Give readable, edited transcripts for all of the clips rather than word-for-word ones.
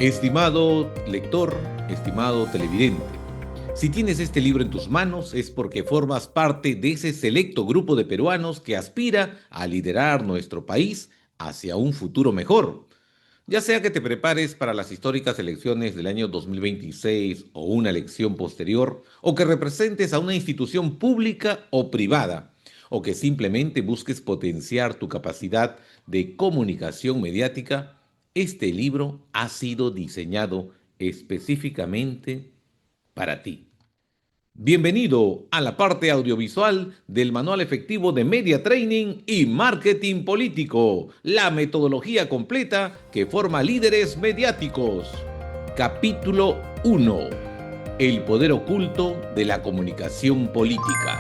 Estimado lector, estimado televidente, si tienes este libro en tus manos es porque formas parte de ese selecto grupo de peruanos que aspira a liderar nuestro país hacia un futuro mejor. Ya sea que te prepares para las históricas elecciones del año 2026 o una elección posterior, o que representes a una institución pública o privada, o que simplemente busques potenciar tu capacidad de comunicación mediática, este libro ha sido diseñado específicamente para ti. Bienvenido a la parte audiovisual del Manual Efectivo de Media Training y Marketing Político, la metodología completa que forma líderes mediáticos. Capítulo 1. El poder oculto de la comunicación política.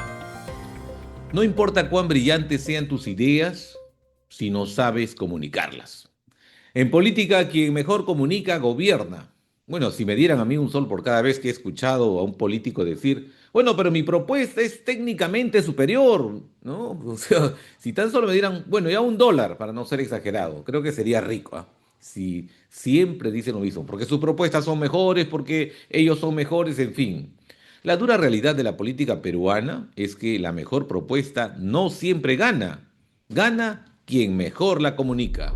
No importa cuán brillantes sean tus ideas, si no sabes comunicarlas. En política, quien mejor comunica, gobierna. Bueno, si me dieran a mí un sol por cada vez que he escuchado a un político decir, bueno, pero mi propuesta es técnicamente superior, ¿no? O sea, si tan solo me dieran, bueno, ya $1, para no ser exagerado, creo que sería rico, ¿ah? Si siempre dicen lo mismo, porque sus propuestas son mejores, porque ellos son mejores, en fin. La dura realidad de la política peruana es que la mejor propuesta no siempre gana. Gana quien mejor la comunica.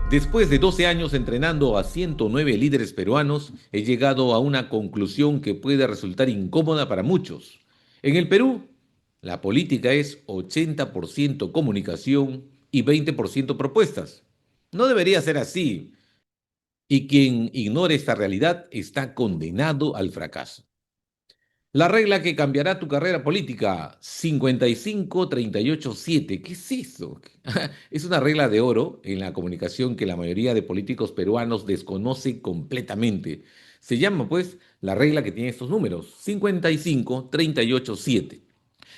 Después de 12 años entrenando a 109 líderes peruanos, he llegado a una conclusión que puede resultar incómoda para muchos. En el Perú, la política es 80% comunicación y 20% propuestas. No debería ser así, y quien ignore esta realidad está condenado al fracaso. La regla que cambiará tu carrera política, 55-38-7. ¿Qué es eso? Es una regla de oro en la comunicación que la mayoría de políticos peruanos desconoce completamente. Se llama, pues, la regla que tiene estos números, 55-38-7.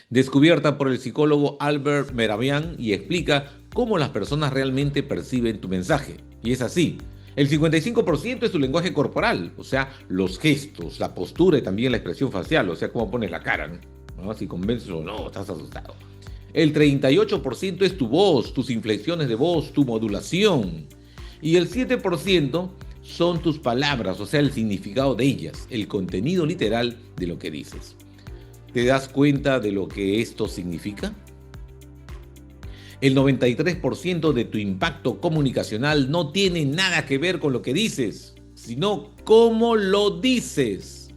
Descubierta por el psicólogo Albert Meravian y explica cómo las personas realmente perciben tu mensaje. Y es así. El 55% es tu lenguaje corporal, o sea, los gestos, la postura y también la expresión facial, o sea, cómo pones la cara, ¿no? Si convences o no, estás asustado. El 38% es tu voz, tus inflexiones de voz, tu modulación. Y el 7% son tus palabras, o sea, el significado de ellas, el contenido literal de lo que dices. ¿Te das cuenta de lo que esto significa? El 93% de tu impacto comunicacional no tiene nada que ver con lo que dices, sino cómo lo dices.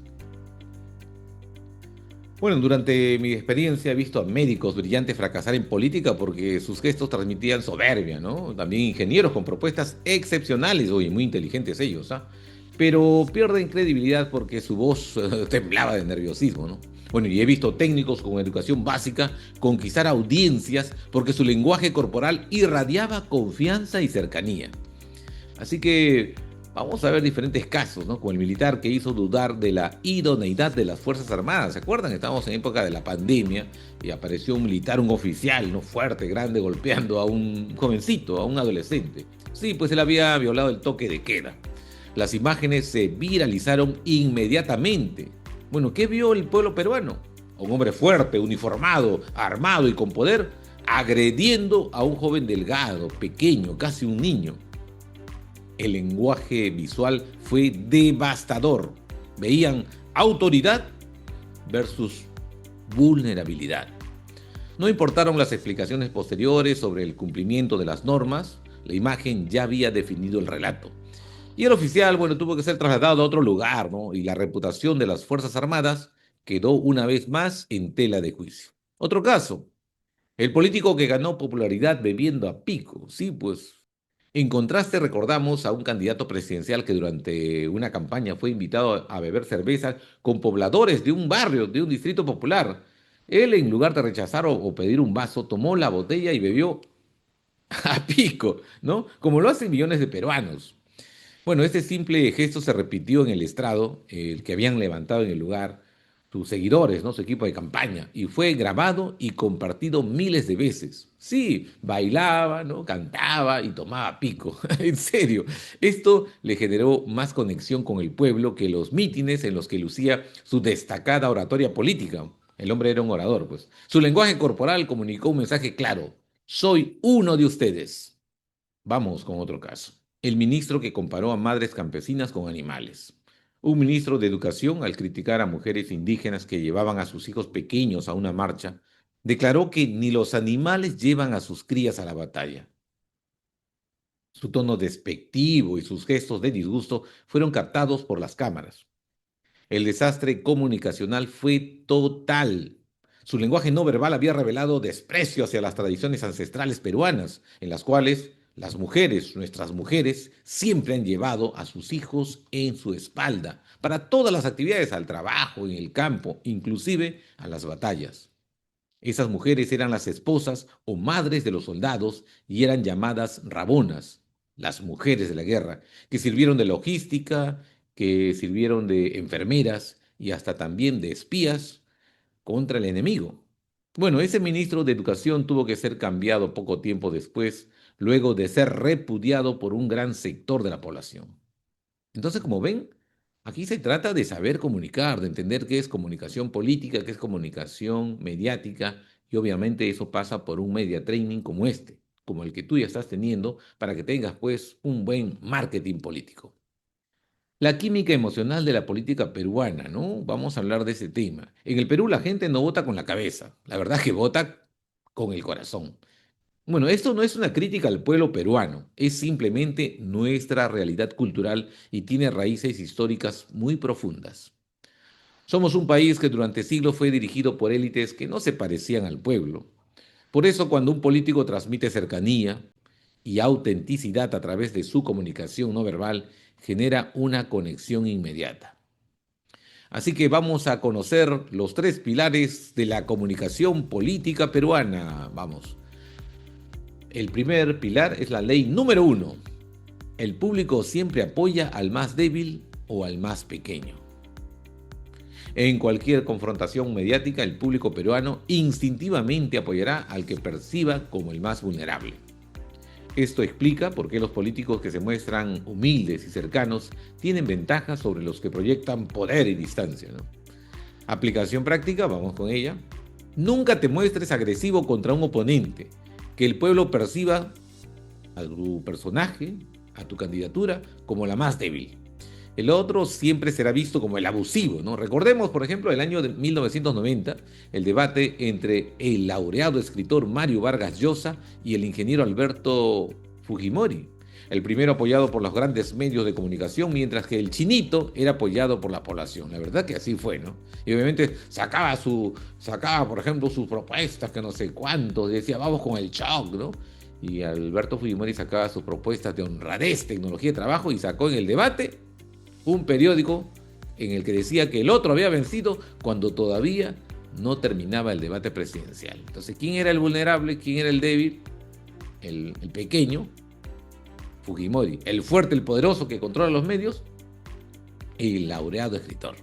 Bueno, durante mi experiencia he visto a médicos brillantes fracasar en política porque sus gestos transmitían soberbia, ¿no? También ingenieros con propuestas excepcionales, oye, muy inteligentes ellos, ¿ah? Pero pierden credibilidad porque su voz temblaba de nerviosismo, ¿no? Bueno, y he visto técnicos con educación básica conquistar audiencias porque su lenguaje corporal irradiaba confianza y cercanía. Así que vamos a ver diferentes casos, ¿no? Como el militar que hizo dudar de la idoneidad de las Fuerzas Armadas. ¿Se acuerdan? Estábamos en época de la pandemia y apareció un militar, un oficial, ¿no? Fuerte, grande, golpeando a un jovencito, a un adolescente. Sí, pues él había violado el toque de queda. Las imágenes se viralizaron inmediatamente. Bueno, ¿qué vio el pueblo peruano? Un hombre fuerte, uniformado, armado y con poder, agrediendo a un joven delgado, pequeño, casi un niño. El lenguaje visual fue devastador. Veían autoridad versus vulnerabilidad. No importaron las explicaciones posteriores sobre el cumplimiento de las normas, la imagen ya había definido el relato. Y el oficial, bueno, tuvo que ser trasladado a otro lugar, ¿no? Y la reputación de las Fuerzas Armadas quedó una vez más en tela de juicio. Otro caso, el político que ganó popularidad bebiendo a pico. Sí, pues. En contraste, recordamos a un candidato presidencial que durante una campaña fue invitado a beber cerveza con pobladores de un barrio, de un distrito popular. Él, en lugar de rechazar o pedir un vaso, tomó la botella y bebió a pico, ¿no? Como lo hacen millones de peruanos. Bueno, este simple gesto se repitió en el estrado, el que habían levantado en el lugar sus seguidores, ¿no? Su equipo de campaña, y fue grabado y compartido miles de veces. Sí, bailaba, ¿no? Cantaba y tomaba pico. En serio, esto le generó más conexión con el pueblo que los mítines en los que lucía su destacada oratoria política. El hombre era un orador, pues. Su lenguaje corporal comunicó un mensaje claro: soy uno de ustedes. Vamos con otro caso. El ministro que comparó a madres campesinas con animales. Un ministro de Educación, al criticar a mujeres indígenas que llevaban a sus hijos pequeños a una marcha, declaró que ni los animales llevan a sus crías a la batalla. Su tono despectivo y sus gestos de disgusto fueron captados por las cámaras. El desastre comunicacional fue total. Su lenguaje no verbal había revelado desprecio hacia las tradiciones ancestrales peruanas, en las cuales las mujeres, nuestras mujeres, siempre han llevado a sus hijos en su espalda para todas las actividades, al trabajo, en el campo, inclusive a las batallas. Esas mujeres eran las esposas o madres de los soldados y eran llamadas rabonas, las mujeres de la guerra, que sirvieron de logística, que sirvieron de enfermeras y hasta también de espías contra el enemigo. Bueno, ese ministro de Educación tuvo que ser cambiado poco tiempo después, luego de ser repudiado por un gran sector de la población. Entonces, como ven, aquí se trata de saber comunicar, de entender qué es comunicación política, qué es comunicación mediática, y obviamente eso pasa por un media training como este, como el que tú ya estás teniendo, para que tengas pues un buen marketing político. La química emocional de la política peruana, ¿no? Vamos a hablar de ese tema. En el Perú la gente no vota con la cabeza, la verdad es que vota con el corazón. Bueno, esto no es una crítica al pueblo peruano, es simplemente nuestra realidad cultural y tiene raíces históricas muy profundas. Somos un país que durante siglos fue dirigido por élites que no se parecían al pueblo. Por eso cuando un político transmite cercanía y autenticidad a través de su comunicación no verbal, genera una conexión inmediata. Así que vamos a conocer los tres pilares de la comunicación política peruana. Vamos. El primer pilar es la ley número uno. El público siempre apoya al más débil o al más pequeño. En cualquier confrontación mediática, el público peruano instintivamente apoyará al que perciba como el más vulnerable. Esto explica por qué los políticos que se muestran humildes y cercanos tienen ventajas sobre los que proyectan poder y distancia, ¿no? Aplicación práctica, vamos con ella. Nunca te muestres agresivo contra un oponente. Que el pueblo perciba a tu personaje, a tu candidatura, como la más débil. El otro siempre será visto como el abusivo, ¿no? Recordemos, por ejemplo, el año de 1990, el debate entre el laureado escritor Mario Vargas Llosa y el ingeniero Alberto Fujimori. El primero apoyado por los grandes medios de comunicación, mientras que el chinito era apoyado por la población. La verdad que así fue, ¿no? Y obviamente sacaba, por ejemplo, sus propuestas, que no sé cuántos, decía, vamos con el shock, ¿no? Y Alberto Fujimori sacaba sus propuestas de honradez, tecnología de trabajo y sacó en el debate un periódico en el que decía que el otro había vencido cuando todavía no terminaba el debate presidencial. Entonces, ¿quién era el vulnerable? ¿Quién era el débil? El pequeño, Fujimori. El fuerte, el poderoso que controla los medios, el laureado escritor.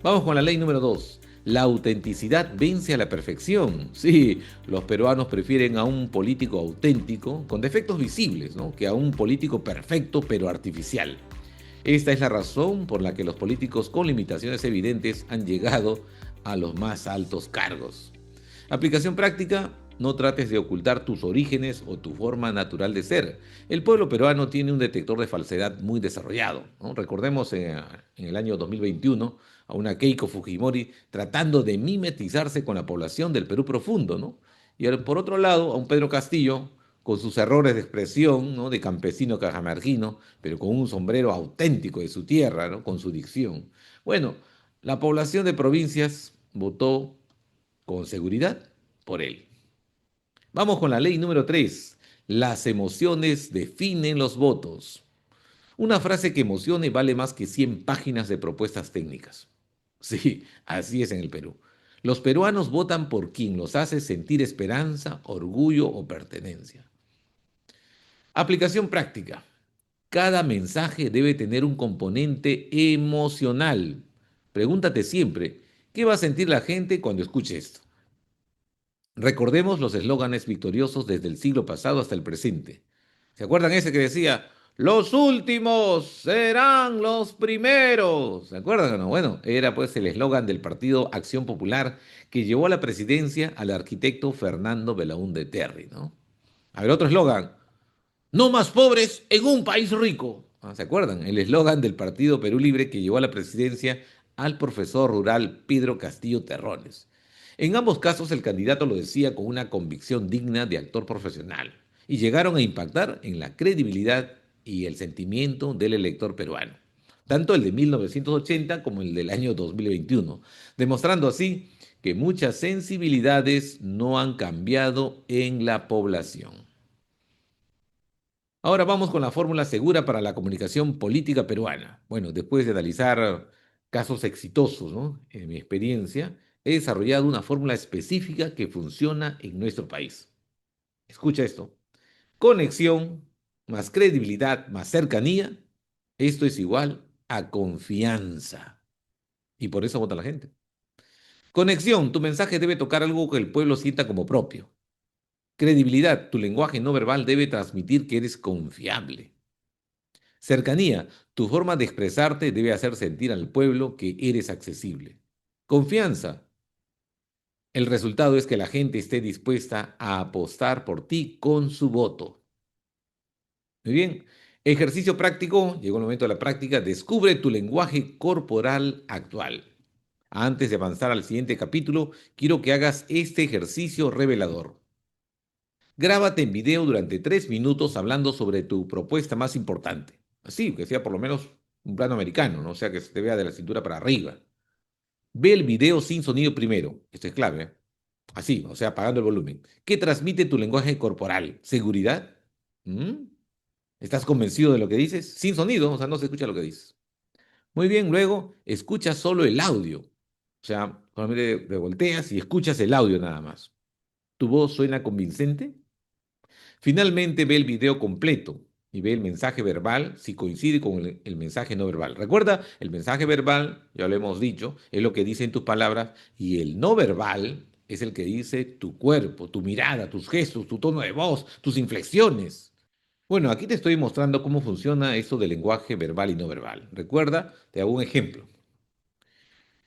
Vamos con la ley número 2. La autenticidad vence a la perfección. Sí, los peruanos prefieren a un político auténtico, con defectos visibles, ¿no?, que a un político perfecto pero artificial. Esta es la razón por la que los políticos con limitaciones evidentes han llegado a los más altos cargos. Aplicación práctica: no trates de ocultar tus orígenes o tu forma natural de ser. El pueblo peruano tiene un detector de falsedad muy desarrollado, ¿no? Recordemos en el año 2021 a una Keiko Fujimori tratando de mimetizarse con la población del Perú profundo, ¿no? Y por otro lado, a un Pedro Castillo con sus errores de expresión, ¿no?, de campesino cajamarquino, pero con un sombrero auténtico de su tierra, ¿no?, con su dicción. Bueno, la población de provincias votó con seguridad por él. Vamos con la ley número 3. Las emociones definen los votos. Una frase que emocione vale más que 100 páginas de propuestas técnicas. Sí, así es en el Perú. Los peruanos votan por quien los hace sentir esperanza, orgullo o pertenencia. Aplicación práctica. Cada mensaje debe tener un componente emocional. Pregúntate siempre, ¿qué va a sentir la gente cuando escuche esto? Recordemos los eslóganes victoriosos desde el siglo pasado hasta el presente. ¿Se acuerdan ese que decía, los últimos serán los primeros? ¿Se acuerdan o no? Bueno, era pues el eslogan del Partido Acción Popular que llevó a la presidencia al arquitecto Fernando Belaúnde Terry, ¿no? A ver, otro eslogan. No más pobres en un país rico. Ah, ¿se acuerdan? El eslogan del Partido Perú Libre que llevó a la presidencia al profesor rural Pedro Castillo Terrones. En ambos casos el candidato lo decía con una convicción digna de actor profesional y llegaron a impactar en la credibilidad y el sentimiento del elector peruano, tanto el de 1980 como el del año 2021, demostrando así que muchas sensibilidades no han cambiado en la población. Ahora vamos con la fórmula segura para la comunicación política peruana. Bueno, después de analizar casos exitosos, ¿no? En mi experiencia, he desarrollado una fórmula específica que funciona en nuestro país. Escucha esto. Conexión más credibilidad más cercanía. Esto es igual a confianza. Y por eso vota la gente. Conexión. Tu mensaje debe tocar algo que el pueblo sienta como propio. Credibilidad. Tu lenguaje no verbal debe transmitir que eres confiable. Cercanía. Tu forma de expresarte debe hacer sentir al pueblo que eres accesible. Confianza. El resultado es que la gente esté dispuesta a apostar por ti con su voto. Muy bien. Ejercicio práctico. Llegó el momento de la práctica. Descubre tu lenguaje corporal actual. Antes de avanzar al siguiente capítulo, quiero que hagas este ejercicio revelador. Grábate en video durante 3 minutos hablando sobre tu propuesta más importante. Así, que sea por lo menos un plano americano, ¿no? O sea, que se te vea de la cintura para arriba. Ve el video sin sonido primero. Esto es clave, ¿eh? Así, o sea, apagando el volumen. ¿Qué transmite tu lenguaje corporal? ¿Seguridad? ¿Mm? ¿Estás convencido de lo que dices? Sin sonido, o sea, no se escucha lo que dices. Muy bien, luego escucha solo el audio. O sea, solamente te volteas y escuchas el audio nada más. ¿Tu voz suena convincente? Finalmente ve el video completo y ve el mensaje verbal si coincide con el mensaje no verbal. Recuerda, el mensaje verbal, ya lo hemos dicho, es lo que dicen tus palabras y el no verbal es el que dice tu cuerpo, tu mirada, tus gestos, tu tono de voz, tus inflexiones. Bueno, aquí te estoy mostrando cómo funciona esto del lenguaje verbal y no verbal. Recuerda, te hago un ejemplo.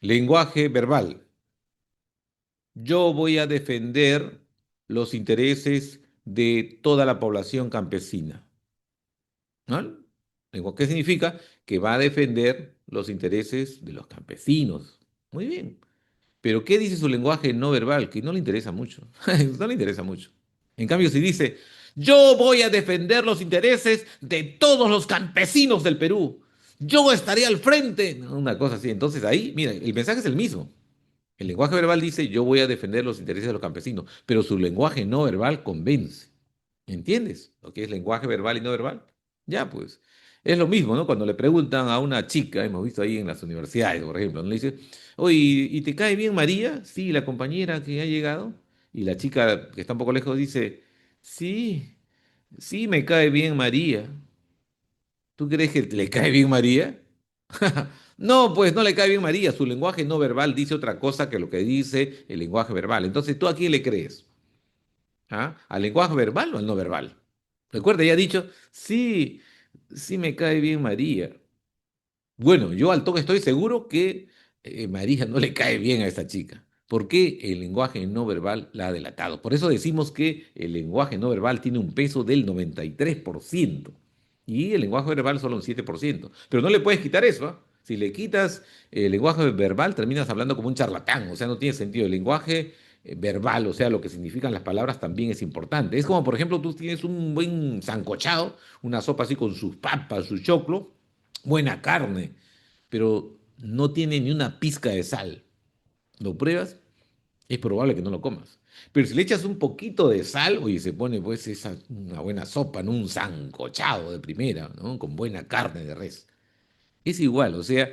Lenguaje verbal. Yo voy a defender los intereses de toda la población campesina. ¿No? ¿Qué significa? Que va a defender los intereses de los campesinos. Muy bien. Pero ¿qué dice su lenguaje no verbal? Que no le interesa mucho. No le interesa mucho. En cambio, si dice, yo voy a defender los intereses de todos los campesinos del Perú, yo estaré al frente, ¿no? Una cosa así. Entonces ahí, mira, el mensaje es el mismo. El lenguaje verbal dice, yo voy a defender los intereses de los campesinos, pero su lenguaje no verbal convence. ¿Entiendes lo que es lenguaje verbal y no verbal? Ya, pues. Es lo mismo, ¿no? Cuando le preguntan a una chica, hemos visto ahí en las universidades, por ejemplo, ¿no? Le dice, oye, ¿y te cae bien María? Sí, la compañera que ha llegado. Y la chica que está un poco lejos dice, sí, sí me cae bien María. ¿Tú crees que le cae bien María? No, pues no le cae bien María. Su lenguaje no verbal dice otra cosa que lo que dice el lenguaje verbal. Entonces, ¿tú a quién le crees? ¿Ah? ¿Al lenguaje verbal o al no verbal? Recuerda, ya ha dicho, sí, sí me cae bien María. Bueno, yo al toque estoy seguro que María no le cae bien a esta chica. ¿Por qué el lenguaje no verbal la ha delatado? Por eso decimos que el lenguaje no verbal tiene un peso del 93% y el lenguaje verbal solo un 7%. Pero no le puedes quitar eso, ¿ah? Si le quitas el lenguaje verbal, terminas hablando como un charlatán, o sea, no tiene sentido. El lenguaje verbal, o sea, lo que significan las palabras también es importante. Es como, por ejemplo, tú tienes un buen sancochado, una sopa así con sus papas, su choclo, buena carne, pero no tiene ni una pizca de sal. ¿Lo pruebas? Es probable que no lo comas. Pero si le echas un poquito de sal, oye, se pone pues esa, una buena sopa, ¿no? Un sancochado de primera, ¿no? Con buena carne de res. Es igual, o sea,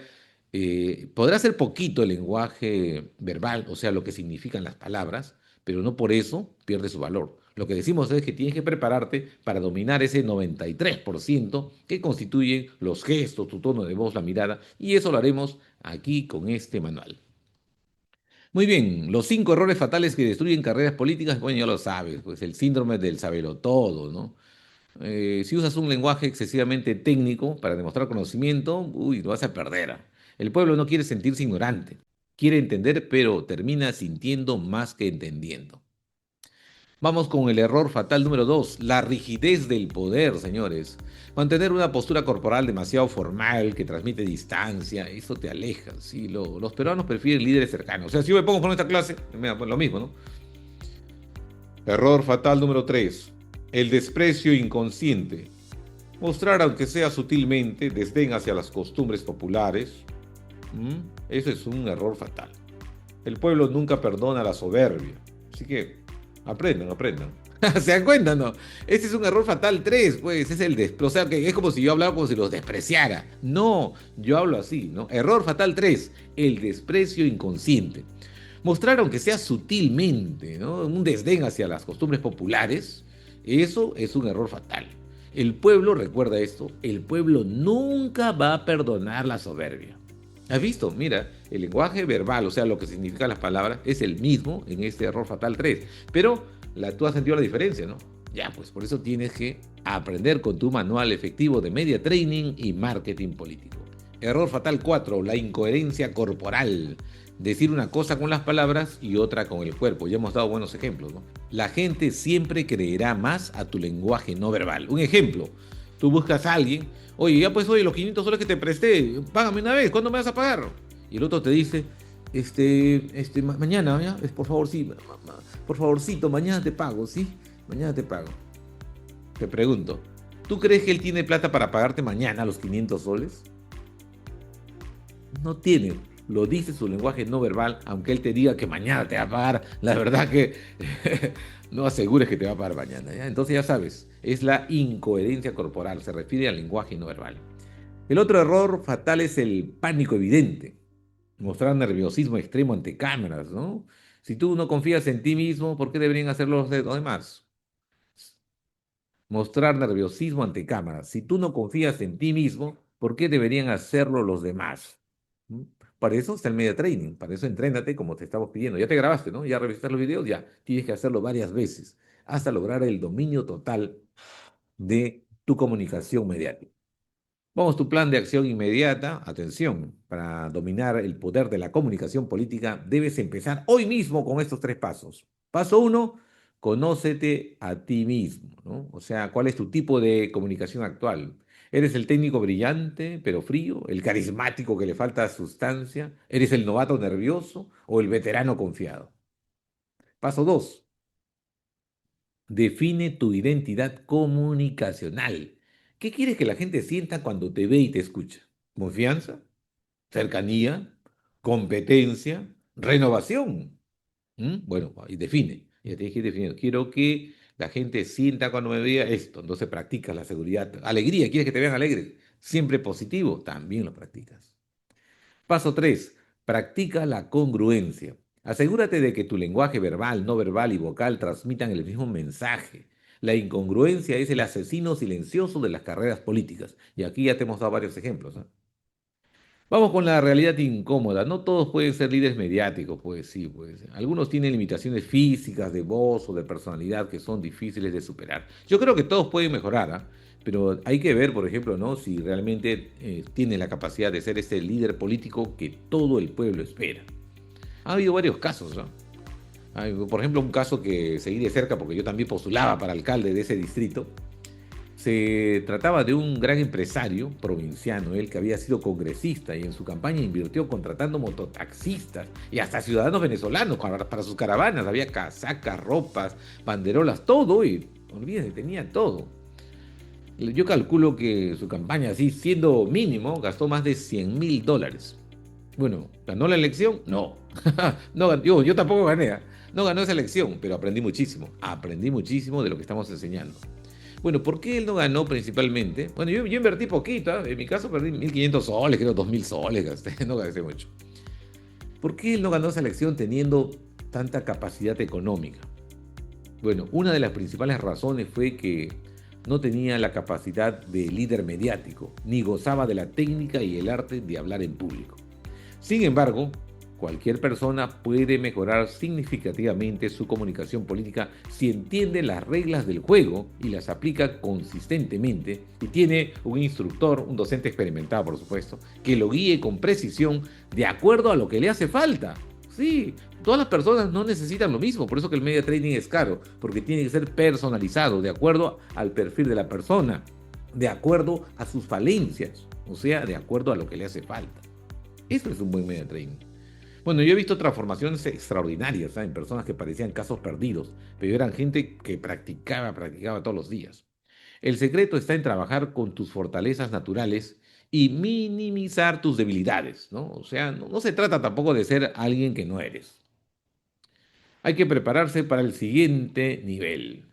podrá ser poquito el lenguaje verbal, o sea, lo que significan las palabras, pero no por eso pierde su valor. Lo que decimos es que tienes que prepararte para dominar ese 93% que constituyen los gestos, tu tono de voz, la mirada, y eso lo haremos aquí con este manual. Muy bien, los 5 errores fatales que destruyen carreras políticas, bueno, ya lo sabes, pues el síndrome del sabelotodo, ¿no? Si usas un lenguaje excesivamente técnico para demostrar conocimiento, uy, lo vas a perder. El pueblo no quiere sentirse ignorante, quiere entender, pero termina sintiendo más que entendiendo. Vamos con el error fatal número 2, la rigidez del poder, señores. Mantener una postura corporal demasiado formal que transmite distancia, eso te aleja. ¿Sí? Los peruanos prefieren líderes cercanos. O sea, si yo me pongo por esta clase, me da lo mismo, ¿no? Error fatal número 3, el desprecio inconsciente. Mostrar, aunque sea sutilmente, desdén hacia las costumbres populares. Eso es un error fatal. El pueblo nunca perdona la soberbia. Así que aprendan, aprendan. ¿Se dan cuenta, no? Este es un error fatal 3, pues. Es el o sea, que es como si yo hablara como si los despreciara. No, yo hablo así, ¿no? Error fatal 3, el desprecio inconsciente. Mostrar, aunque sea sutilmente, ¿no? Un desdén hacia las costumbres populares, eso es un error fatal. El pueblo, recuerda esto, el pueblo nunca va a perdonar la soberbia. ¿Has visto? Mira, el lenguaje verbal, o sea, lo que significan las palabras, es el mismo en este error fatal 3. Pero tú has sentido la diferencia, ¿no? Ya, pues por eso tienes que aprender con tu manual efectivo de media training y marketing político. Error fatal 4, la incoherencia corporal. Decir una cosa con las palabras y otra con el cuerpo. Ya hemos dado buenos ejemplos, ¿no? La gente siempre creerá más a tu lenguaje no verbal. Un ejemplo, tú buscas a alguien, oye, ya pues, oye, los 500 soles que te presté, págame una vez, ¿cuándo me vas a pagar? Y el otro te dice, mañana, ¿ya? Por favor, sí, por favorcito, mañana te pago, ¿sí? Mañana te pago. Te pregunto, ¿tú crees que él tiene plata para pagarte mañana los 500 soles? No tiene. Lo dice su lenguaje no verbal, aunque él te diga que mañana te va a pagar, la verdad que no asegures que te va a pagar mañana, ¿ya? Entonces ya sabes, es la incoherencia corporal, se refiere al lenguaje no verbal. El otro error fatal es el pánico evidente, mostrar nerviosismo extremo ante cámaras, ¿no? Si tú no confías en ti mismo, ¿por qué deberían hacerlo los demás? Mostrar nerviosismo ante cámaras. Si tú no confías en ti mismo, ¿por qué deberían hacerlo los demás? ¿Mm? Para eso está el media training, para eso entrénate como te estamos pidiendo. Ya te grabaste, ¿no? Ya revisaste los videos, ya. Tienes que hacerlo varias veces hasta lograr el dominio total de tu comunicación mediática. Vamos, tu plan de acción inmediata. Atención, para dominar el poder de la comunicación política, debes empezar hoy mismo con estos 3 pasos. Paso 1, conócete a ti mismo, ¿no? O sea, ¿cuál es tu tipo de comunicación actual? ¿Eres el técnico brillante pero frío? ¿El carismático que le falta sustancia? ¿Eres el novato nervioso o el veterano confiado? Paso 2, define tu identidad comunicacional. ¿Qué quieres que la gente sienta cuando te ve y te escucha? ¿Confianza? ¿Cercanía? ¿Competencia? ¿Renovación? Bueno, y define. Ya tienes que ir definiendo. Quiero que la gente sienta cuando me vea esto. Entonces practicas la seguridad. Alegría, ¿quieres que te vean alegre? Siempre positivo, también lo practicas. Paso 3, practica la congruencia. Asegúrate de que tu lenguaje verbal, no verbal y vocal transmitan el mismo mensaje. La incongruencia es el asesino silencioso de las carreras políticas. Y aquí ya te hemos dado varios ejemplos, ¿no? Vamos con la realidad incómoda. No todos pueden ser líderes mediáticos, pues sí, pues. Algunos tienen limitaciones físicas, de voz o de personalidad que son difíciles de superar. Yo creo que todos pueden mejorar, ¿ah? Pero hay que ver, por ejemplo, ¿no? Si realmente tiene la capacidad de ser ese líder político que todo el pueblo espera. Ha habido varios casos, ¿no? Hay, por ejemplo, un caso que seguí de cerca porque yo también postulaba para alcalde de ese distrito. Se trataba de un gran empresario provinciano, él que había sido congresista y en su campaña invirtió contratando mototaxistas y hasta ciudadanos venezolanos para sus caravanas. Había casacas, ropas, banderolas, todo, y olvídense, tenía todo. Yo calculo que su campaña, así siendo mínimo, gastó más de $100.000. Bueno, ¿ganó la elección? No. No, yo tampoco gané. No ganó esa elección, pero aprendí muchísimo. Aprendí muchísimo de lo que estamos enseñando. Bueno, ¿por qué él no ganó principalmente? Bueno, yo invertí poquito, ¿eh? En mi caso perdí 1.500 soles, creo 2.000 soles, gasté, no gasté mucho. ¿Por qué él no ganó esa elección teniendo tanta capacidad económica? Bueno, una de las principales razones fue que no tenía la capacidad de líder mediático, ni gozaba de la técnica y el arte de hablar en público. Sin embargo, cualquier persona puede mejorar significativamente su comunicación política si entiende las reglas del juego y las aplica consistentemente y tiene un instructor, un docente experimentado por supuesto, que lo guíe con precisión de acuerdo a lo que le hace falta. Sí, todas las personas no necesitan lo mismo, por eso que el media training es caro, porque tiene que ser personalizado, de acuerdo al perfil de la persona, de acuerdo a sus falencias, o sea, de acuerdo a lo que le hace falta. Eso es un buen media training. Bueno, yo he visto transformaciones extraordinarias, ¿sabes? En personas que parecían casos perdidos, pero eran gente que practicaba todos los días. El secreto está en trabajar con tus fortalezas naturales y minimizar tus debilidades, ¿no? O sea, no se trata tampoco de ser alguien que no eres. Hay que prepararse para el siguiente nivel.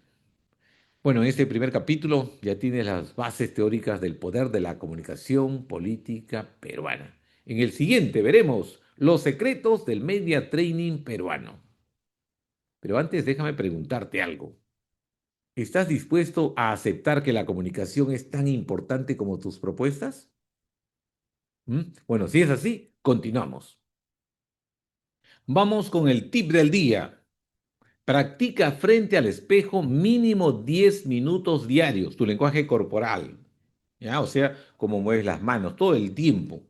Bueno, en este primer capítulo ya tienes las bases teóricas del poder de la comunicación política peruana. En el siguiente veremos los secretos del media training peruano. Pero antes déjame preguntarte algo. ¿Estás dispuesto a aceptar que la comunicación es tan importante como tus propuestas? ¿Mm? Bueno, si es así, continuamos. Vamos con el tip del día. Practica frente al espejo mínimo 10 minutos diarios tu lenguaje corporal. ¿Ya? O sea, cómo mueves las manos todo el tiempo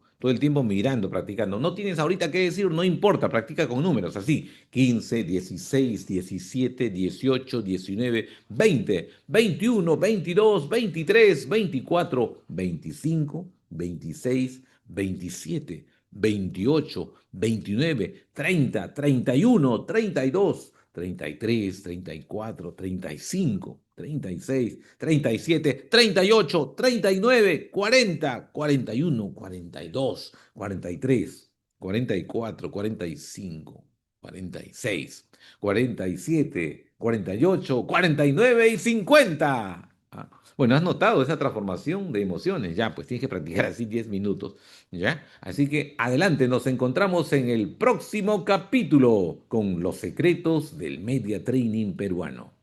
mirando, practicando. No tienes ahorita qué decir, no importa, practica con números, así, 15, 16, 17, 18, 19, 20, 21, 22, 23, 24, 25, 26, 27, 28, 29, 30, 31, 32, 33, 34, 35, 36, 37, 38, 39, 40, 41, 42, 43, 44, 45, 46, 47, 48, 49 y 50. Bueno, has notado esa transformación de emociones. Ya, pues tienes que practicar así 10 minutos. ¿Ya? Así que adelante, nos encontramos en el próximo capítulo con los secretos del media training peruano.